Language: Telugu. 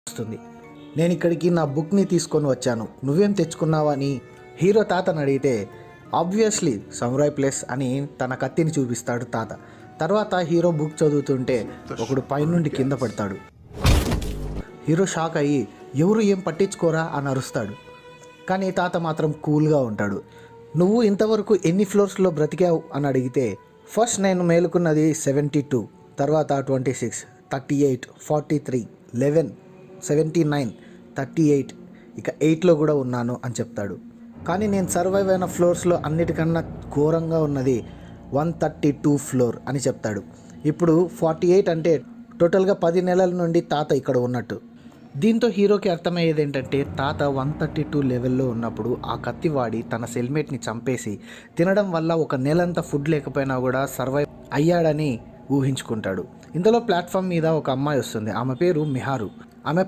వస్తుంది. నేను ఇక్కడికి నా బుక్ని తీసుకొని వచ్చాను, నువ్వేం తెచ్చుకున్నావా అని హీరో తాతని అడిగితే ఆబ్వియస్లీ సమురాయ్ ప్లేస్ అని తన కత్తిని చూపిస్తాడు తాత. తర్వాత హీరో బుక్ చదువుతుంటే ఒకడు పైనుండి కింద పడతాడు. హీరో షాక్ అయ్యి ఎవరు ఏం పట్టించుకోరా అని అరుస్తాడు. కానీ తాత మాత్రం కూల్గా ఉంటాడు. నువ్వు ఇంతవరకు ఎన్ని ఫ్లోర్స్లో బ్రతికావు అని అడిగితే ఫస్ట్ నేను మేలుకున్నది 72, తర్వాత 26, 38, 43, 11, 79, 38, ఇక 8లో కూడా ఉన్నాను అని చెప్తాడు. కానీ నేను సర్వైవ్ అయిన ఫ్లోర్స్లో అన్నిటికన్నా ఘోరంగా ఉన్నది 132 ఫ్లోర్ అని చెప్తాడు. ఇప్పుడు 48 అంటే టోటల్గా 10 నెలల నుండి తాత ఇక్కడ ఉన్నట్టు. దీంతో హీరోకి అర్థమయ్యేది ఏంటంటే తాత 132 లెవెల్లో ఉన్నప్పుడు ఆ కత్తి వాడి తన సెల్మేట్ని చంపేసి తినడం వల్ల ఒక నెలంతా ఫుడ్ లేకపోయినా కూడా సర్వైవ్ అయ్యాడని ఊహించుకుంటాడు. ఇందులో ప్లాట్ఫామ్ మీద ఒక అమ్మాయి వస్తుంది. ఆమె పేరు మిహారు. ఆమె